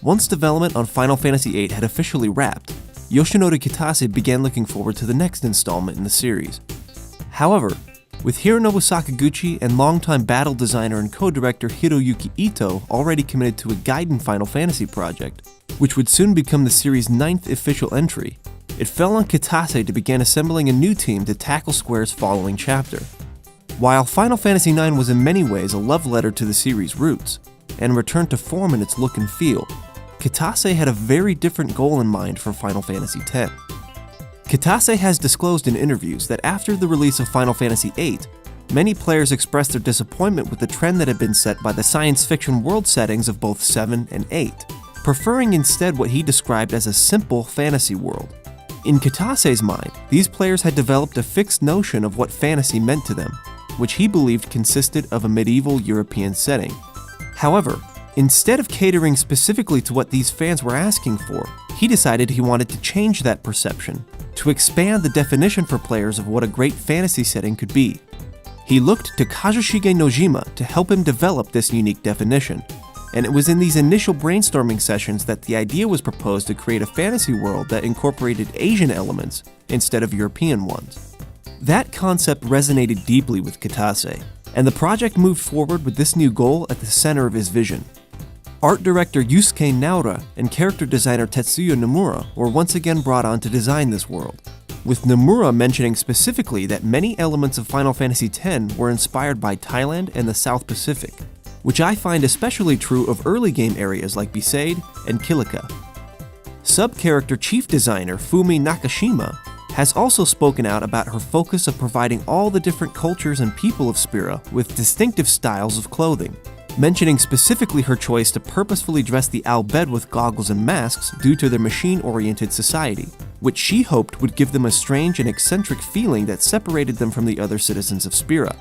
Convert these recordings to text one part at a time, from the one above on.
Once development on Final Fantasy VIII had officially wrapped, Yoshinori Kitase began looking forward to the next installment in the series. However, with Hironobu Sakaguchi and longtime battle designer and co-director Hiroyuki Ito already committed to a Gaiden Final Fantasy project, which would soon become the series' 9th official entry, it fell on Kitase to begin assembling a new team to tackle Square's following chapter. While Final Fantasy IX was in many ways a love letter to the series' roots, and returned to form in its look and feel, Kitase had a very different goal in mind for Final Fantasy X. Kitase has disclosed in interviews that after the release of Final Fantasy VIII, many players expressed their disappointment with the trend that had been set by the science fiction world settings of both 7 and 8, preferring instead what he described as a simple fantasy world. In Kitase's mind, these players had developed a fixed notion of what fantasy meant to them, which he believed consisted of a medieval European setting. However, instead of catering specifically to what these fans were asking for, he decided he wanted to change that perception, to expand the definition for players of what a great fantasy setting could be. He looked to Kazushige Nojima to help him develop this unique definition, and it was in these initial brainstorming sessions that the idea was proposed to create a fantasy world that incorporated Asian elements instead of European ones. That concept resonated deeply with Kitase, and the project moved forward with this new goal at the center of his vision. Art director Yusuke Naura and character designer Tetsuya Nomura were once again brought on to design this world, with Nomura mentioning specifically that many elements of Final Fantasy X were inspired by Thailand and the South Pacific, which I find especially true of early game areas like Besaid and Kilika. Sub-character chief designer Fumi Nakashima has also spoken out about her focus of providing all the different cultures and people of Spira with distinctive styles of clothing, mentioning specifically her choice to purposefully dress the Al Bhed with goggles and masks due to their machine-oriented society, which she hoped would give them a strange and eccentric feeling that separated them from the other citizens of Spira.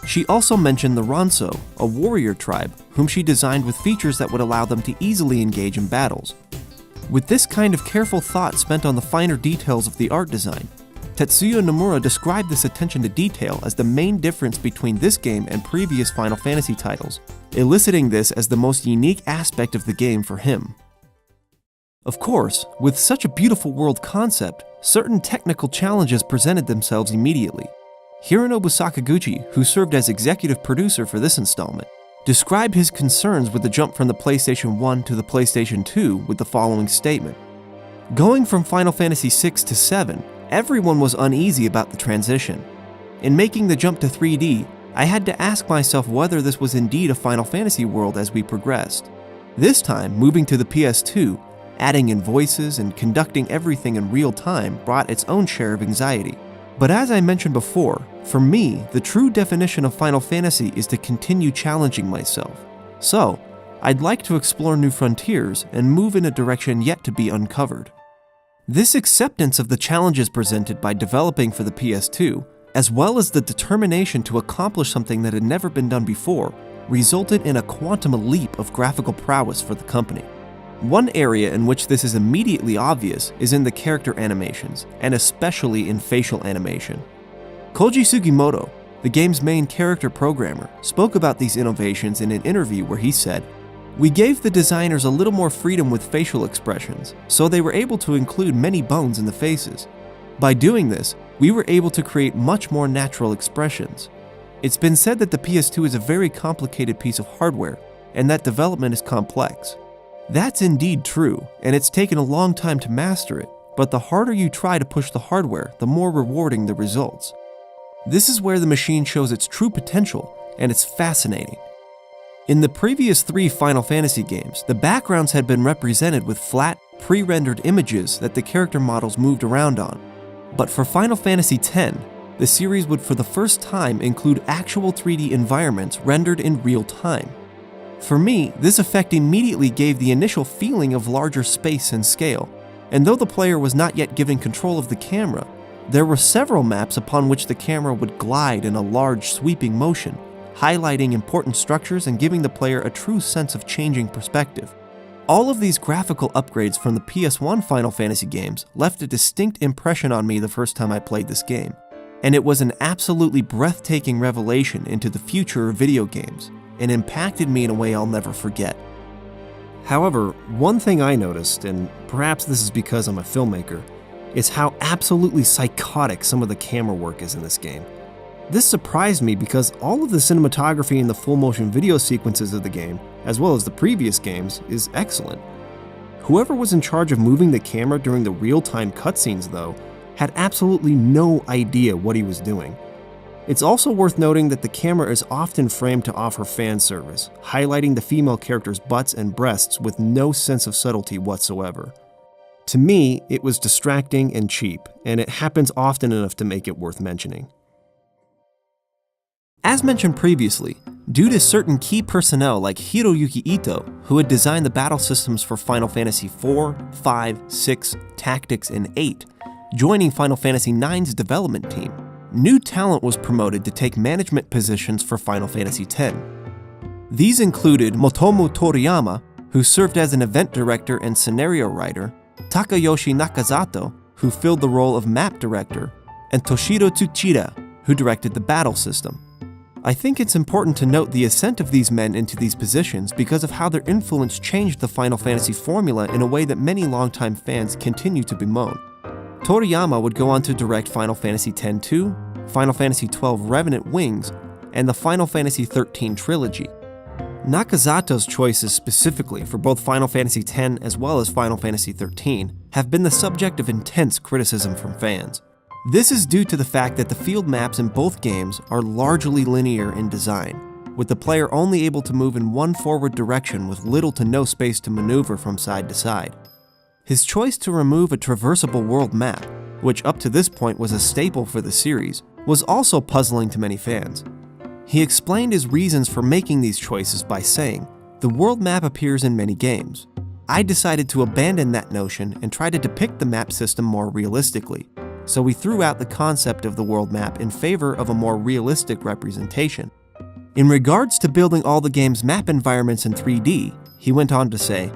She also mentioned the Ronso, a warrior tribe, whom she designed with features that would allow them to easily engage in battles. With this kind of careful thought spent on the finer details of the art design, Tetsuya Nomura described this attention to detail as the main difference between this game and previous Final Fantasy titles, eliciting this as the most unique aspect of the game for him. Of course, with such a beautiful world concept, certain technical challenges presented themselves immediately. Hironobu Sakaguchi, who served as executive producer for this installment, described his concerns with the jump from the PlayStation 1 to the PlayStation 2 with the following statement. Going from Final Fantasy VI to 7, everyone was uneasy about the transition. In making the jump to 3D, I had to ask myself whether this was indeed a Final Fantasy world as we progressed. This time, moving to the PS2, adding in voices and conducting everything in real time brought its own share of anxiety. But as I mentioned before, for me, the true definition of Final Fantasy is to continue challenging myself. So, I'd like to explore new frontiers and move in a direction yet to be uncovered. This acceptance of the challenges presented by developing for the PS2, as well as the determination to accomplish something that had never been done before, resulted in a quantum leap of graphical prowess for the company. One area in which this is immediately obvious is in the character animations, and especially in facial animation. Koji Sugimoto, the game's main character programmer, spoke about these innovations in an interview where he said, "We gave the designers a little more freedom with facial expressions, so they were able to include many bones in the faces. By doing this, we were able to create much more natural expressions. It's been said that the PS2 is a very complicated piece of hardware, and that development is complex. That's indeed true, and it's taken a long time to master it, but the harder you try to push the hardware, the more rewarding the results. This is where the machine shows its true potential, and it's fascinating." In the previous 3 Final Fantasy games, the backgrounds had been represented with flat, pre-rendered images that the character models moved around on. But for Final Fantasy X, the series would for the first time include actual 3D environments rendered in real time. For me, this effect immediately gave the initial feeling of larger space and scale, and though the player was not yet given control of the camera, there were several maps upon which the camera would glide in a large sweeping motion, highlighting important structures and giving the player a true sense of changing perspective. All of these graphical upgrades from the PS1 Final Fantasy games left a distinct impression on me the first time I played this game, and it was an absolutely breathtaking revelation into the future of video games, and impacted me in a way I'll never forget. However, one thing I noticed, and perhaps this is because I'm a filmmaker, is how absolutely psychotic some of the camera work is in this game. This surprised me because all of the cinematography in the full motion video sequences of the game, as well as the previous games, is excellent. Whoever was in charge of moving the camera during the real-time cutscenes, though, had absolutely no idea what he was doing. It's also worth noting that the camera is often framed to offer fan service, highlighting the female characters' butts and breasts with no sense of subtlety whatsoever. To me, it was distracting and cheap, and it happens often enough to make it worth mentioning. As mentioned previously, due to certain key personnel like Hiroyuki Ito, who had designed the battle systems for Final Fantasy IV, V, VI, Tactics, and 8, joining Final Fantasy IX's development team, new talent was promoted to take management positions for Final Fantasy X. These included Motomu Toriyama, who served as an event director and scenario writer, Takayoshi Nakazato, who filled the role of map director, and Toshiro Tsuchida, who directed the battle system. I think it's important to note the ascent of these men into these positions because of how their influence changed the Final Fantasy formula in a way that many longtime fans continue to bemoan. Toriyama would go on to direct Final Fantasy X-2, Final Fantasy XII Revenant Wings, and the Final Fantasy XIII trilogy. Nakazato's choices specifically for both Final Fantasy X as well as Final Fantasy XIII have been the subject of intense criticism from fans. This is due to the fact that the field maps in both games are largely linear in design, with the player only able to move in one forward direction with little to no space to maneuver from side to side. His choice to remove a traversable world map, which up to this point was a staple for the series, was also puzzling to many fans. He explained his reasons for making these choices by saying, "The world map appears in many games. I decided to abandon that notion and try to depict the map system more realistically, so we threw out the concept of the world map in favor of a more realistic representation." In regards to building all the game's map environments in 3D, he went on to say,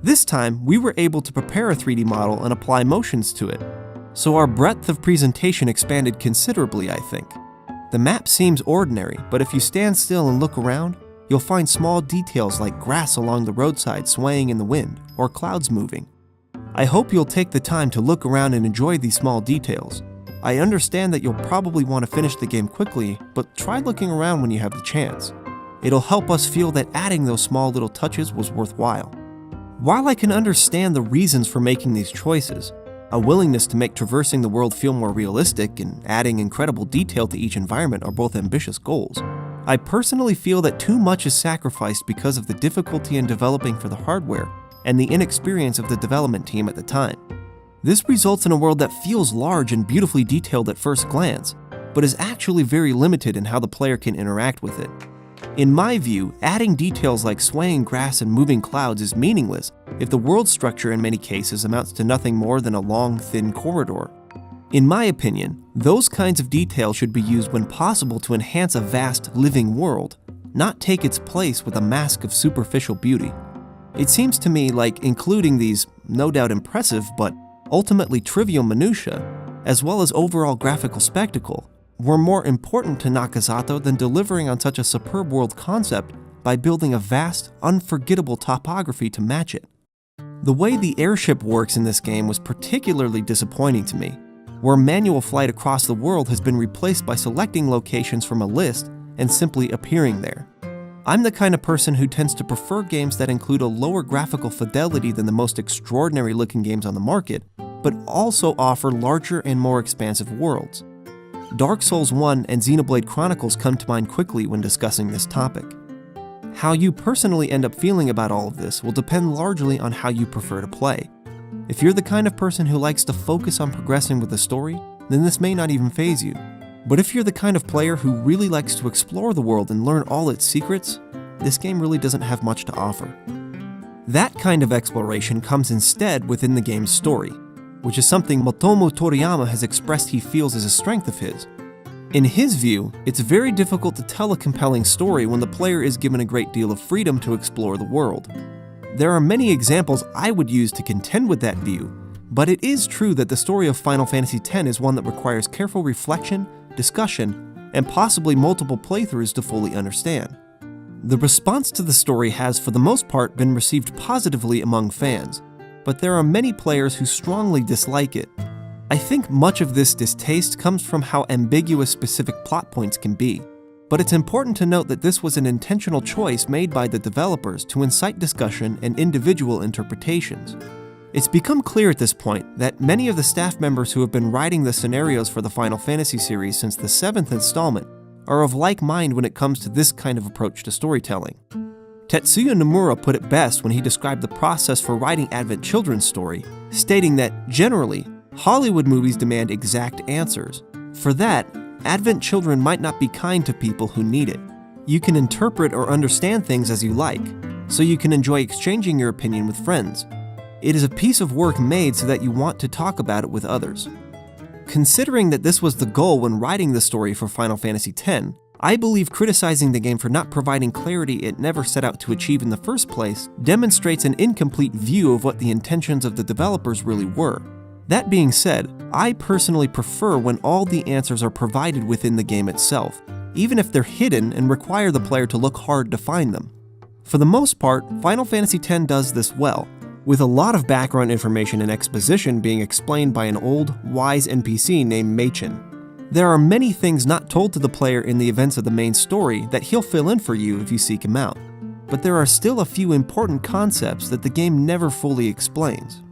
"This time we were able to prepare a 3D model and apply motions to it, so our breadth of presentation expanded considerably, I think. The map seems ordinary, but if you stand still and look around, you'll find small details like grass along the roadside swaying in the wind, or clouds moving. I hope you'll take the time to look around and enjoy these small details. I understand that you'll probably want to finish the game quickly, but try looking around when you have the chance. It'll help us feel that adding those small little touches was worthwhile." While I can understand the reasons for making these choices, a willingness to make traversing the world feel more realistic and adding incredible detail to each environment are both ambitious goals, I personally feel that too much is sacrificed because of the difficulty in developing for the hardware and the inexperience of the development team at the time. This results in a world that feels large and beautifully detailed at first glance, but is actually very limited in how the player can interact with it. In my view, adding details like swaying grass and moving clouds is meaningless if the world structure in many cases amounts to nothing more than a long, thin corridor. In my opinion, those kinds of details should be used when possible to enhance a vast, living world, not take its place with a mask of superficial beauty. It seems to me like including these, no doubt impressive, but ultimately trivial minutiae, as well as overall graphical spectacle, were more important to Nakazato than delivering on such a superb world concept by building a vast, unforgettable topography to match it. The way the airship works in this game was particularly disappointing to me, where manual flight across the world has been replaced by selecting locations from a list and simply appearing there. I'm the kind of person who tends to prefer games that include a lower graphical fidelity than the most extraordinary looking games on the market, but also offer larger and more expansive worlds. Dark Souls 1 and Xenoblade Chronicles come to mind quickly when discussing this topic. How you personally end up feeling about all of this will depend largely on how you prefer to play. If you're the kind of person who likes to focus on progressing with the story, then this may not even faze you. But if you're the kind of player who really likes to explore the world and learn all its secrets, this game really doesn't have much to offer. That kind of exploration comes instead within the game's story, which is something Motomu Toriyama has expressed he feels is a strength of his. In his view, it's very difficult to tell a compelling story when the player is given a great deal of freedom to explore the world. There are many examples I would use to contend with that view, but it is true that the story of Final Fantasy X is one that requires careful reflection, discussion, and possibly multiple playthroughs to fully understand. The response to the story has, for the most part, been received positively among fans, but there are many players who strongly dislike it. I think much of this distaste comes from how ambiguous specific plot points can be, but it's important to note that this was an intentional choice made by the developers to incite discussion and individual interpretations. It's become clear at this point that many of the staff members who have been writing the scenarios for the Final Fantasy series since the 7th installment are of like mind when it comes to this kind of approach to storytelling. Tetsuya Nomura put it best when he described the process for writing Advent Children's story, stating that, generally, Hollywood movies demand exact answers. For that, Advent Children might not be kind to people who need it. You can interpret or understand things as you like, so you can enjoy exchanging your opinion with friends. It is a piece of work made so that you want to talk about it with others. Considering that this was the goal when writing the story for Final Fantasy X, I believe criticizing the game for not providing clarity it never set out to achieve in the first place demonstrates an incomplete view of what the intentions of the developers really were. That being said, I personally prefer when all the answers are provided within the game itself, even if they're hidden and require the player to look hard to find them. For the most part, Final Fantasy X does this well, with a lot of background information and exposition being explained by an old, wise NPC named Machen. There are many things not told to the player in the events of the main story that he'll fill in for you if you seek him out, but there are still a few important concepts that the game never fully explains.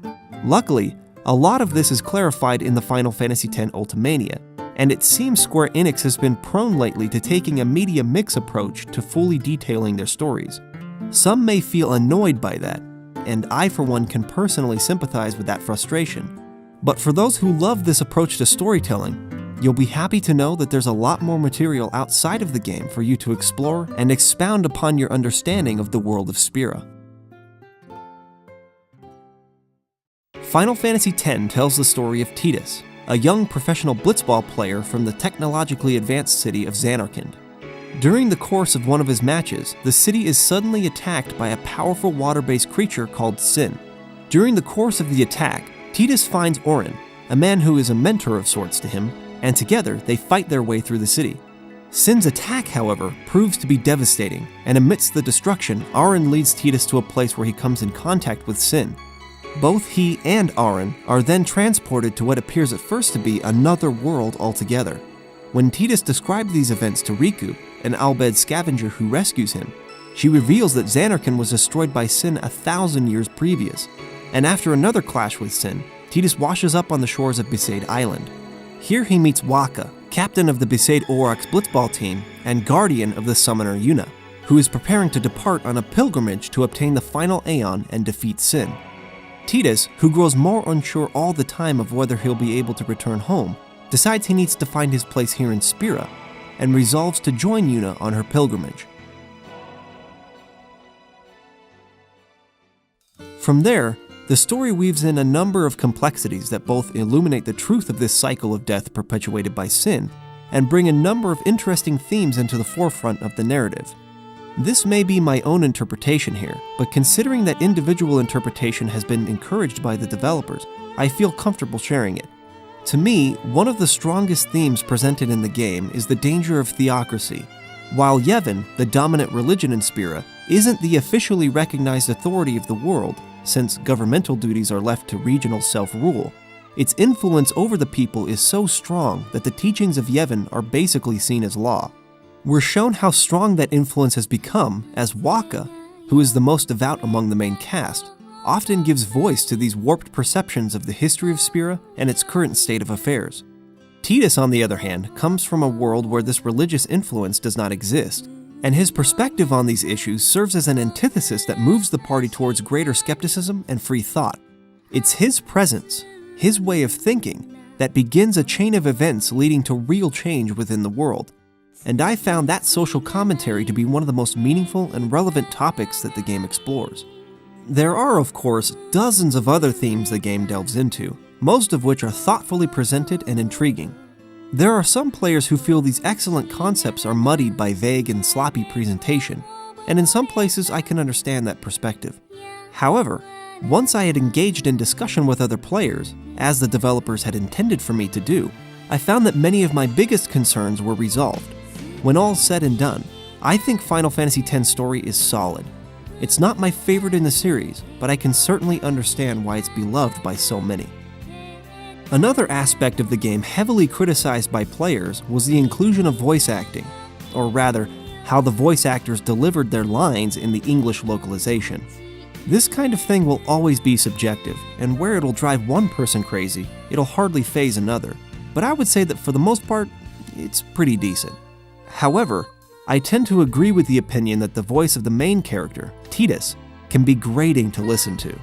Luckily, a lot of this is clarified in the Final Fantasy X Ultimania, and it seems Square Enix has been prone lately to taking a media mix approach to fully detailing their stories. Some may feel annoyed by that, and I for one can personally sympathize with that frustration. But for those who love this approach to storytelling, you'll be happy to know that there's a lot more material outside of the game for you to explore and expound upon your understanding of the world of Spira. Final Fantasy X tells the story of Tidus, a young professional blitzball player from the technologically advanced city of Zanarkand. During the course of one of his matches, the city is suddenly attacked by a powerful water-based creature called Sin. During the course of the attack, Tidus finds Auron, a man who is a mentor of sorts to him, and together they fight their way through the city. Sin's attack, however, proves to be devastating, and amidst the destruction, Auron leads Tidus to a place where he comes in contact with Sin. Both he and Auron are then transported to what appears at first to be another world altogether. When Tidus describes these events to Riku, an Albed scavenger who rescues him, she reveals that Zanarkand was destroyed by Sin 1,000 years previous, and after another clash with Sin, Tidus washes up on the shores of Besaid Island. Here he meets Wakka, captain of the Besaid Aurochs blitzball team and guardian of the summoner Yuna, who is preparing to depart on a pilgrimage to obtain the final Aeon and defeat Sin. Tidus, who grows more unsure all the time of whether he'll be able to return home, decides he needs to find his place here in Spira, and resolves to join Yuna on her pilgrimage. From there, the story weaves in a number of complexities that both illuminate the truth of this cycle of death perpetuated by Sin, and bring a number of interesting themes into the forefront of the narrative. This may be my own interpretation here, but considering that individual interpretation has been encouraged by the developers, I feel comfortable sharing it. To me, one of the strongest themes presented in the game is the danger of theocracy. While Yevon, the dominant religion in Spira, isn't the officially recognized authority of the world, since governmental duties are left to regional self-rule, its influence over the people is so strong that the teachings of Yevon are basically seen as law. We're shown how strong that influence has become as Wakka, who is the most devout among the main cast, often gives voice to these warped perceptions of the history of Spira and its current state of affairs. Tidus, on the other hand, comes from a world where this religious influence does not exist, and his perspective on these issues serves as an antithesis that moves the party towards greater skepticism and free thought. It's his presence, his way of thinking, that begins a chain of events leading to real change within the world, and I found that social commentary to be one of the most meaningful and relevant topics that the game explores. There are, of course, dozens of other themes the game delves into, most of which are thoughtfully presented and intriguing. There are some players who feel these excellent concepts are muddied by vague and sloppy presentation, and in some places I can understand that perspective. However, once I had engaged in discussion with other players, as the developers had intended for me to do, I found that many of my biggest concerns were resolved. When all's said and done, I think Final Fantasy X's story is solid. It's not my favorite in the series, but I can certainly understand why it's beloved by so many. Another aspect of the game heavily criticized by players was the inclusion of voice acting, or rather, how the voice actors delivered their lines in the English localization. This kind of thing will always be subjective, and where it'll drive one person crazy, it'll hardly faze another, but I would say that for the most part, it's pretty decent. However, I tend to agree with the opinion that the voice of the main character, Tidus, can be grating to listen to.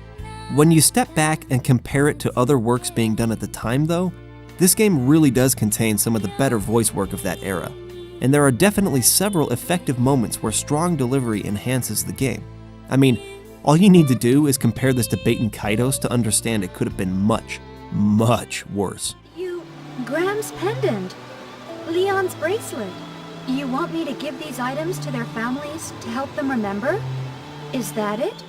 When you step back and compare it to other works being done at the time though, this game really does contain some of the better voice work of that era, and there are definitely several effective moments where strong delivery enhances the game. I mean, all you need to do is compare this to Baten Kaitos to understand it could have been much, much worse. Graham's pendant, Leon's bracelet. You want me to give these items to their families to help them remember? Is that it?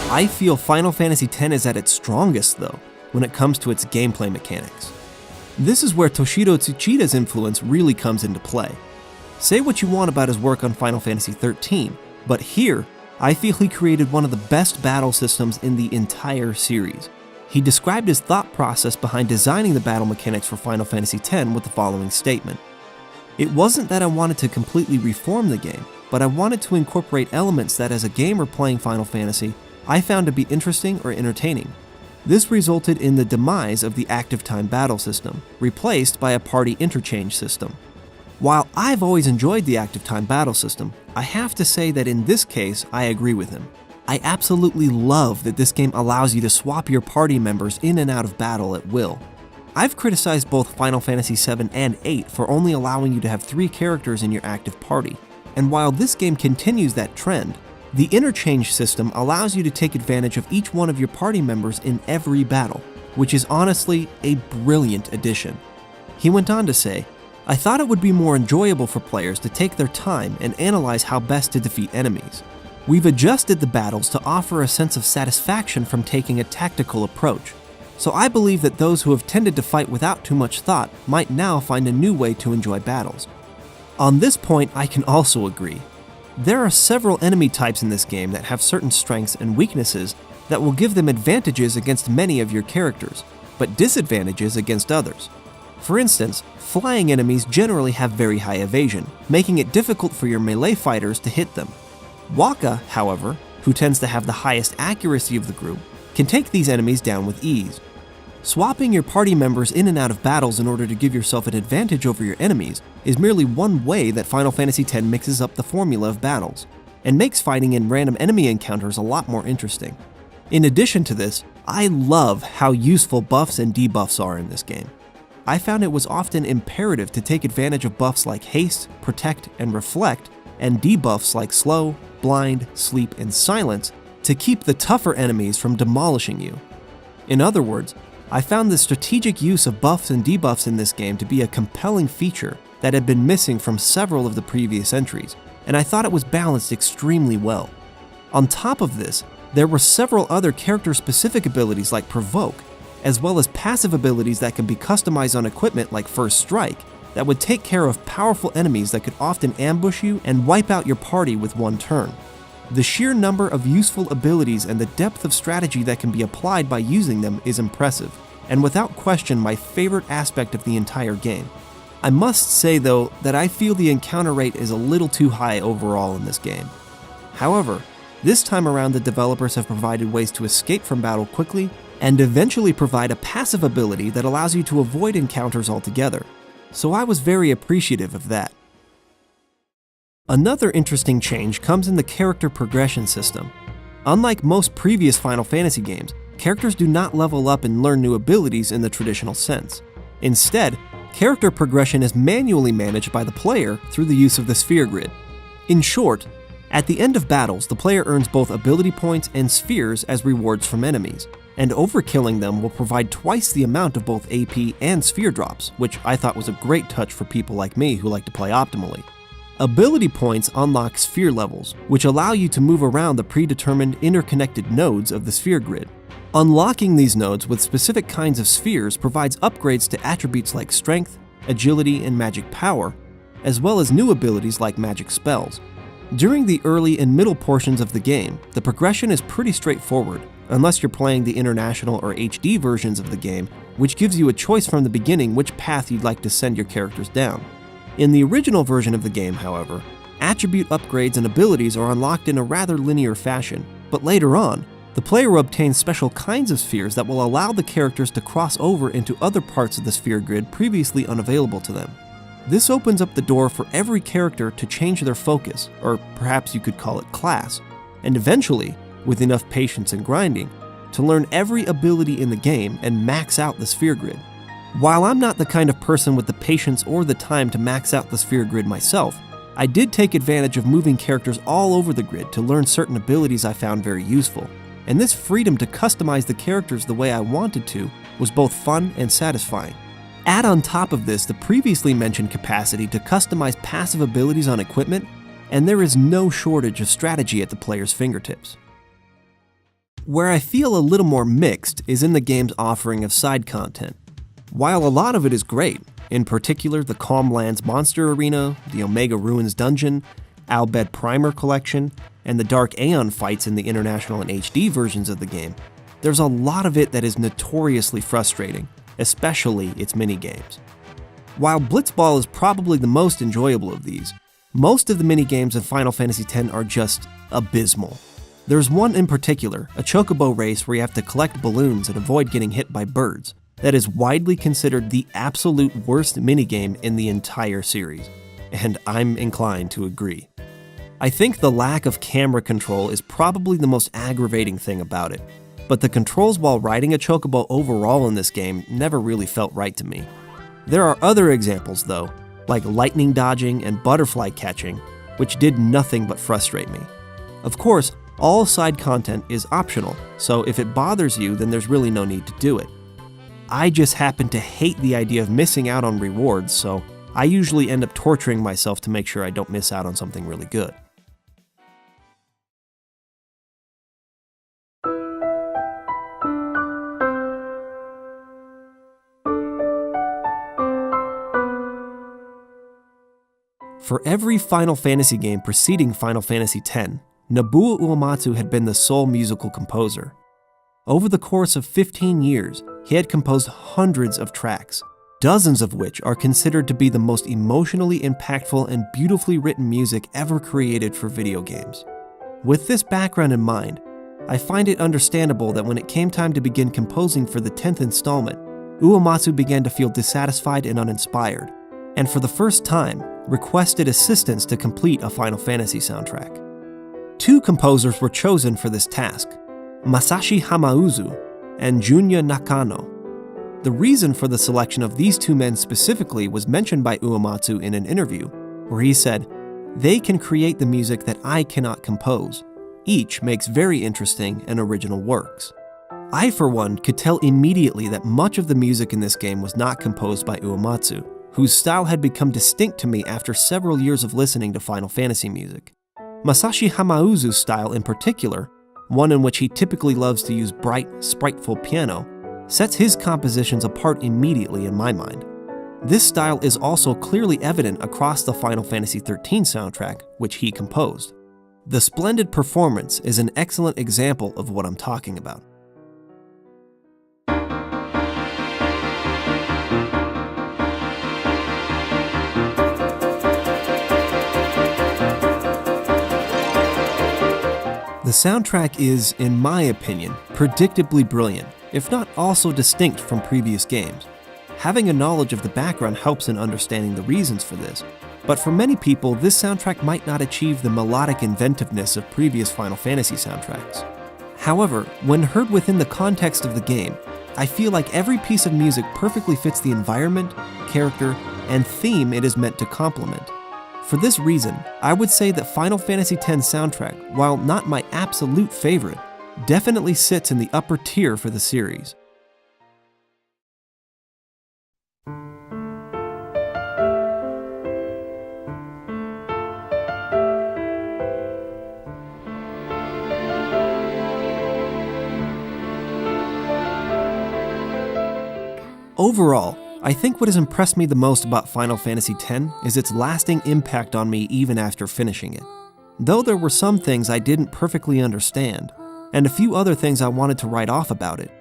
I feel Final Fantasy X is at its strongest, though, when it comes to its gameplay mechanics. This is where Toshiro Tsuchida's influence really comes into play. Say what you want about his work on Final Fantasy XIII, but here, I feel he created one of the best battle systems in the entire series. He described his thought process behind designing the battle mechanics for Final Fantasy X with the following statement. It wasn't that I wanted to completely reform the game, but I wanted to incorporate elements that as a gamer playing Final Fantasy, I found to be interesting or entertaining. This resulted in the demise of the active time battle system, replaced by a party interchange system. While I've always enjoyed the active time battle system, I have to say that in this case, I agree with him. I absolutely love that this game allows you to swap your party members in and out of battle at will. I've criticized both Final Fantasy VII and VIII for only allowing you to have 3 characters in your active party, and while this game continues that trend, the interchange system allows you to take advantage of each one of your party members in every battle, which is honestly a brilliant addition. He went on to say, I thought it would be more enjoyable for players to take their time and analyze how best to defeat enemies. We've adjusted the battles to offer a sense of satisfaction from taking a tactical approach, so I believe that those who have tended to fight without too much thought might now find a new way to enjoy battles. On this point, I can also agree. There are several enemy types in this game that have certain strengths and weaknesses that will give them advantages against many of your characters, but disadvantages against others. For instance, flying enemies generally have very high evasion, making it difficult for your melee fighters to hit them. Wakka, however, who tends to have the highest accuracy of the group, can take these enemies down with ease. Swapping your party members in and out of battles in order to give yourself an advantage over your enemies is merely one way that Final Fantasy X mixes up the formula of battles, and makes fighting in random enemy encounters a lot more interesting. In addition to this, I love how useful buffs and debuffs are in this game. I found it was often imperative to take advantage of buffs like haste, protect, and reflect, and debuffs like slow, blind, sleep, and silence to keep the tougher enemies from demolishing you. In other words, I found the strategic use of buffs and debuffs in this game to be a compelling feature that had been missing from several of the previous entries, and I thought it was balanced extremely well. On top of this, there were several other character-specific abilities like Provoke, as well as passive abilities that can be customized on equipment like First Strike, that would take care of powerful enemies that could often ambush you and wipe out your party with one turn. The sheer number of useful abilities and the depth of strategy that can be applied by using them is impressive, and without question my favorite aspect of the entire game. I must say though that I feel the encounter rate is a little too high overall in this game. However, this time around the developers have provided ways to escape from battle quickly and eventually provide a passive ability that allows you to avoid encounters altogether, so I was very appreciative of that. Another interesting change comes in the character progression system. Unlike most previous Final Fantasy games, characters do not level up and learn new abilities in the traditional sense. Instead, character progression is manually managed by the player through the use of the sphere grid. In short, at the end of battles, the player earns both ability points and spheres as rewards from enemies, and overkilling them will provide twice the amount of both AP and sphere drops, which I thought was a great touch for people like me who like to play optimally. Ability points unlock sphere levels, which allow you to move around the predetermined interconnected nodes of the sphere grid. Unlocking these nodes with specific kinds of spheres provides upgrades to attributes like strength, agility, and magic power, as well as new abilities like magic spells. During the early and middle portions of the game, the progression is pretty straightforward, unless you're playing the international or HD versions of the game, which gives you a choice from the beginning which path you'd like to send your characters down. In the original version of the game, however, attribute upgrades and abilities are unlocked in a rather linear fashion, but later on, the player obtains special kinds of spheres that will allow the characters to cross over into other parts of the sphere grid previously unavailable to them. This opens up the door for every character to change their focus, or perhaps you could call it class, and eventually, with enough patience and grinding, to learn every ability in the game and max out the sphere grid. While I'm not the kind of person with the patience or the time to max out the sphere grid myself, I did take advantage of moving characters all over the grid to learn certain abilities I found very useful, and this freedom to customize the characters the way I wanted to was both fun and satisfying. Add on top of this the previously mentioned capacity to customize passive abilities on equipment, and there is no shortage of strategy at the player's fingertips. Where I feel a little more mixed is in the game's offering of side content. While a lot of it is great, in particular the Calm Lands Monster Arena, the Omega Ruins Dungeon, Al Bhed Primer Collection, and the Dark Aeon fights in the International and HD versions of the game, there's a lot of it that is notoriously frustrating, especially its minigames. While Blitzball is probably the most enjoyable of these, most of the minigames in Final Fantasy X are just abysmal. There's one in particular, a chocobo race where you have to collect balloons and avoid getting hit by birds, that is widely considered the absolute worst minigame in the entire series, and I'm inclined to agree. I think the lack of camera control is probably the most aggravating thing about it, but the controls while riding a chocobo overall in this game never really felt right to me. There are other examples though, like lightning dodging and butterfly catching, which did nothing but frustrate me. Of course, all side content is optional, so if it bothers you, then there's really no need to do it. I just happen to hate the idea of missing out on rewards, so I usually end up torturing myself to make sure I don't miss out on something really good. For every Final Fantasy game preceding Final Fantasy X, Nobuo Uematsu had been the sole musical composer. Over the course of 15 years, he had composed hundreds of tracks, dozens of which are considered to be the most emotionally impactful and beautifully written music ever created for video games. With this background in mind, I find it understandable that when it came time to begin composing for the 10th installment, Uematsu began to feel dissatisfied and uninspired, and for the first time, requested assistance to complete a Final Fantasy soundtrack. Two composers were chosen for this task, Masashi Hamauzu and Junya Nakano. The reason for the selection of these two men specifically was mentioned by Uematsu in an interview, where he said, "They can create the music that I cannot compose. Each makes very interesting and original works." I, for one, could tell immediately that much of the music in this game was not composed by Uematsu, whose style had become distinct to me after several years of listening to Final Fantasy music. Masashi Hamauzu's style in particular, one in which he typically loves to use bright, spriteful piano, sets his compositions apart immediately in my mind. This style is also clearly evident across the Final Fantasy XIII soundtrack, which he composed. The splendid performance is an excellent example of what I'm talking about. The soundtrack is, in my opinion, predictably brilliant, if not also distinct from previous games. Having a knowledge of the background helps in understanding the reasons for this, but for many people, this soundtrack might not achieve the melodic inventiveness of previous Final Fantasy soundtracks. However, when heard within the context of the game, I feel like every piece of music perfectly fits the environment, character, and theme it is meant to complement. For this reason, I would say that Final Fantasy X soundtrack, while not my absolute favorite, definitely sits in the upper tier for the series. Overall, I think what has impressed me the most about Final Fantasy X is its lasting impact on me even after finishing it. Though there were some things I didn't perfectly understand, and a few other things I wanted to write off about it,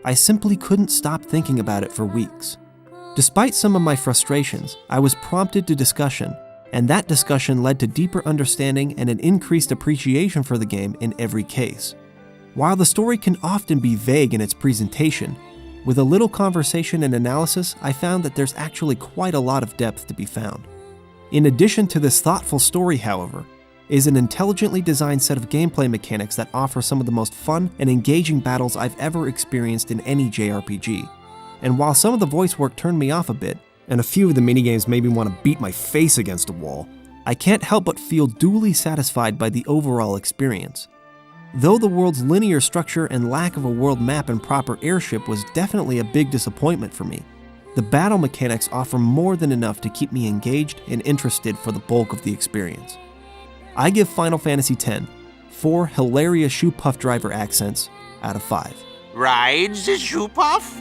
I simply couldn't stop thinking about it for weeks. Despite some of my frustrations, I was prompted to discussion, and that discussion led to deeper understanding and an increased appreciation for the game in every case. While the story can often be vague in its presentation, with a little conversation and analysis, I found that there's actually quite a lot of depth to be found. In addition to this thoughtful story, however, is an intelligently designed set of gameplay mechanics that offer some of the most fun and engaging battles I've ever experienced in any JRPG. And while some of the voice work turned me off a bit, and a few of the minigames made me want to beat my face against a wall, I can't help but feel duly satisfied by the overall experience. Though the world's linear structure and lack of a world map and proper airship was definitely a big disappointment for me, the battle mechanics offer more than enough to keep me engaged and interested for the bulk of the experience. I give Final Fantasy X 4 hilarious shoe puff driver accents out of 5. Rides the shoe puff?